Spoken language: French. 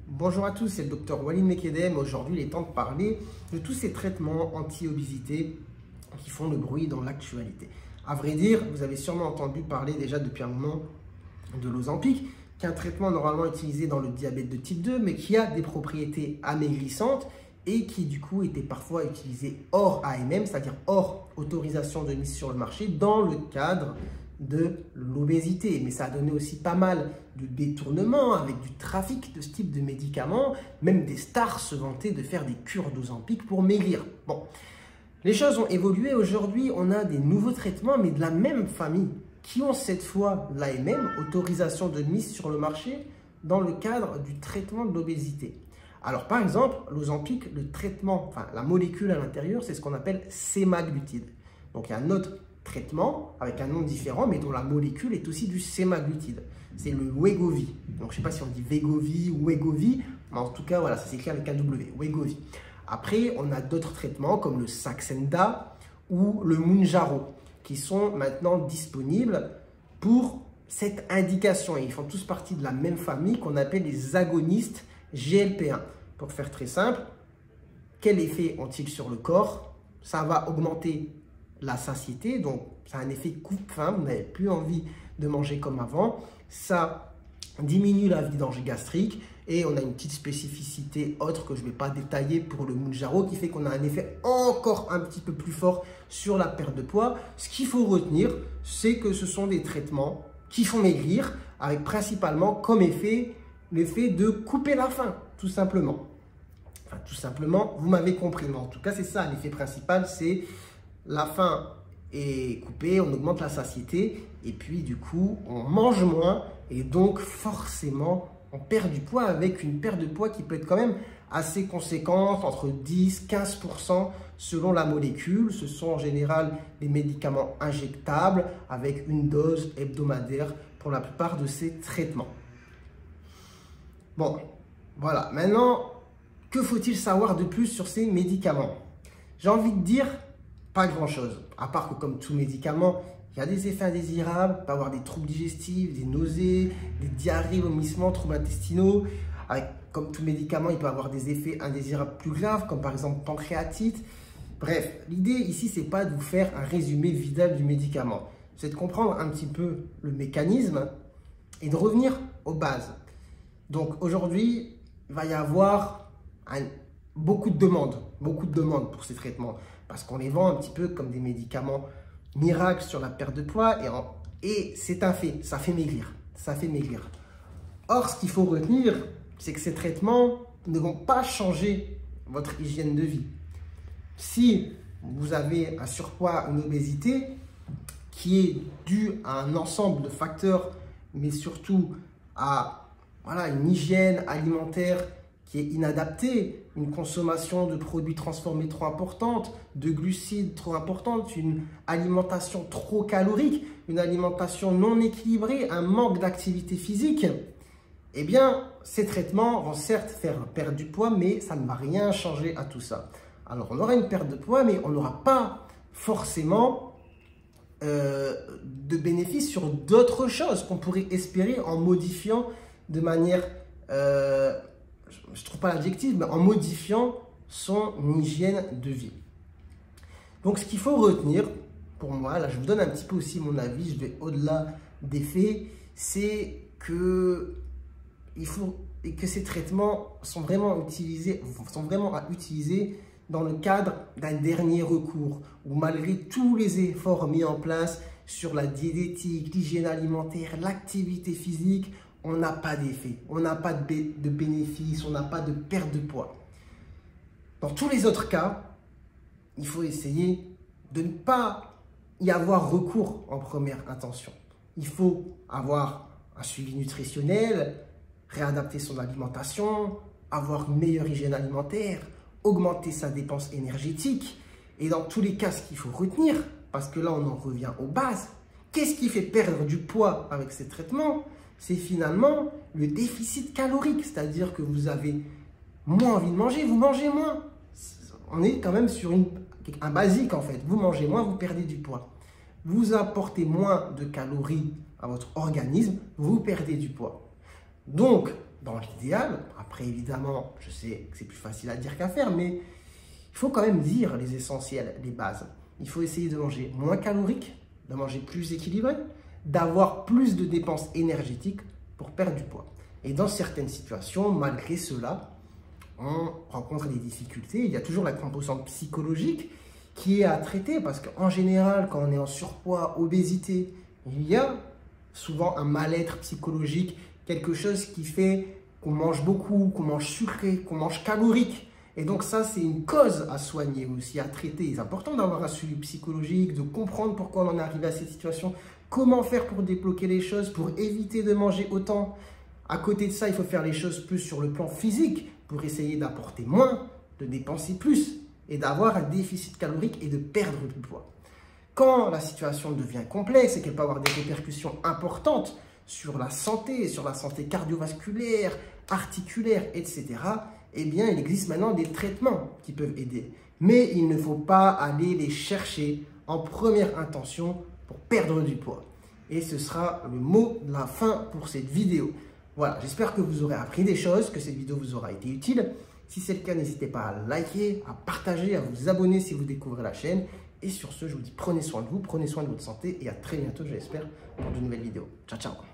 Bonjour à tous, c'est le docteur Walid Mekedem. Aujourd'hui, il est temps de parler de tous ces traitements anti-obésité qui font le bruit dans l'actualité. À vrai dire, vous avez sûrement entendu parler déjà depuis un moment de l'Ozempic, qui est un traitement normalement utilisé dans le diabète de type 2, mais qui a des propriétés amaigrissantes et qui du coup était parfois utilisé hors AMM, c'est-à-dire hors autorisation de mise sur le marché, dans le cadre de l'obésité. Mais ça a donné aussi pas mal de détournements avec du trafic de ce type de médicaments. Même des stars se vantaient de faire des cures d'Ozempic pour maigrir. Bon, les choses ont évolué. Aujourd'hui, on a des nouveaux traitements, mais de la même famille, qui ont cette fois l'AMM, autorisation de mise sur le marché, dans le cadre du traitement de l'obésité. Alors, par exemple, l'Ozempic, le traitement, enfin la molécule à l'intérieur, c'est ce qu'on appelle sémaglutide. Donc, il y a un autre traitement avec un nom différent, mais dont la molécule est aussi du sémaglutide. C'est le Wegovy. Donc, je ne sais pas si on dit Wegovy ou Wegovy, mais en tout cas, voilà, ça s'écrit avec un W, Wegovy. Après, on a d'autres traitements comme le Saxenda ou le Mounjaro, qui sont maintenant disponibles pour cette indication. Et ils font tous partie de la même famille qu'on appelle les agonistes GLP-1. Pour faire très simple, quel effet ont-ils sur le corps? Ça va augmenter la satiété, donc ça a un effet coupe-faim, vous n'avez plus envie de manger comme avant. Ça diminue la vidange gastrique et on a une petite spécificité autre que je ne vais pas détailler pour le Mounjaro qui fait qu'on a un effet encore un petit peu plus fort sur la perte de poids. Ce qu'il faut retenir, c'est que ce sont des traitements qui font maigrir avec principalement comme effet l'effet de couper la faim, tout simplement. Enfin, tout simplement, vous m'avez compris, mais en tout cas, c'est ça l'effet principal, c'est la faim est coupée, on augmente la satiété et puis du coup, on mange moins et donc forcément, on perd du poids avec une perte de poids qui peut être quand même assez conséquente, entre 10-15% selon la molécule. Ce sont en général des médicaments injectables avec une dose hebdomadaire pour la plupart de ces traitements. Bon, voilà. Maintenant, que faut-il savoir de plus sur ces médicaments? J'ai envie de dire pas grand-chose. À part que comme tout médicament, il y a des effets indésirables, il peut y avoir des troubles digestifs, des nausées, des diarrhées, vomissements, troubles intestinaux. Comme tout médicament, il peut y avoir des effets indésirables plus graves, comme par exemple pancréatite. Bref, l'idée ici, c'est pas de vous faire un résumé vidal du médicament. C'est de comprendre un petit peu le mécanisme et de revenir aux bases. Donc aujourd'hui, il va y avoir beaucoup de demandes pour ces traitements parce qu'on les vend un petit peu comme des médicaments miracles sur la perte de poids et c'est un fait, ça fait maigrir, Or, ce qu'il faut retenir, c'est que ces traitements ne vont pas changer votre hygiène de vie. Si vous avez un surpoids, une obésité qui est due à un ensemble de facteurs, mais surtout à une hygiène alimentaire qui est inadaptée, une consommation de produits transformés trop importante, de glucides trop importante, une alimentation trop calorique, une alimentation non équilibrée, un manque d'activité physique, eh bien, ces traitements vont certes faire perdre du poids, mais ça ne va rien changer à tout ça. Alors, on aura une perte de poids, mais on n'aura pas forcément de bénéfices sur d'autres choses qu'on pourrait espérer en modifiant de manière, je ne trouve pas l'adjectif, mais en modifiant son hygiène de vie. Donc, ce qu'il faut retenir, pour moi, là, je vous donne un petit peu aussi mon avis, je vais au-delà des faits, c'est que ces traitements sont vraiment à utiliser dans le cadre d'un dernier recours, où malgré tous les efforts mis en place sur la diététique, l'hygiène alimentaire, l'activité physique, on n'a pas d'effet, on n'a pas de bénéfice, on n'a pas de perte de poids. Dans tous les autres cas, il faut essayer de ne pas y avoir recours en première intention. Il faut avoir un suivi nutritionnel, réadapter son alimentation, avoir une meilleure hygiène alimentaire, augmenter sa dépense énergétique. Et dans tous les cas, ce qu'il faut retenir, parce que là on en revient aux bases, qu'est-ce qui fait perdre du poids avec ces traitements? C'est finalement le déficit calorique, c'est-à-dire que vous avez moins envie de manger, vous mangez moins. On est quand même sur un basique en fait, vous mangez moins, vous perdez du poids. Vous apportez moins de calories à votre organisme, vous perdez du poids. Donc, dans l'idéal, après évidemment, je sais que c'est plus facile à dire qu'à faire, mais il faut quand même dire les essentiels, les bases. Il faut essayer de manger moins calorique, de manger plus équilibré, d'avoir plus de dépenses énergétiques pour perdre du poids. Et dans certaines situations, malgré cela, on rencontre des difficultés. Il y a toujours la composante psychologique qui est à traiter parce qu'en général, quand on est en surpoids, obésité, il y a souvent un mal-être psychologique, quelque chose qui fait qu'on mange beaucoup, qu'on mange sucré, qu'on mange calorique. Et donc ça, c'est une cause à soigner aussi, à traiter. C'est important d'avoir un suivi psychologique, de comprendre pourquoi on en est arrivé à cette situation, comment faire pour débloquer les choses, pour éviter de manger autant. À côté de ça, il faut faire les choses plus sur le plan physique pour essayer d'apporter moins, de dépenser plus et d'avoir un déficit calorique et de perdre du poids. Quand la situation devient complexe et qu'elle peut avoir des répercussions importantes sur la santé cardiovasculaire, articulaire, etc., eh bien, il existe maintenant des traitements qui peuvent aider. Mais il ne faut pas aller les chercher en première intention pour perdre du poids. Et ce sera le mot de la fin pour cette vidéo. Voilà, j'espère que vous aurez appris des choses, que cette vidéo vous aura été utile. Si c'est le cas, n'hésitez pas à liker, à partager, à vous abonner si vous découvrez la chaîne. Et sur ce, je vous dis prenez soin de vous, prenez soin de votre santé et à très bientôt, je l'espère, pour de nouvelles vidéos. Ciao, ciao!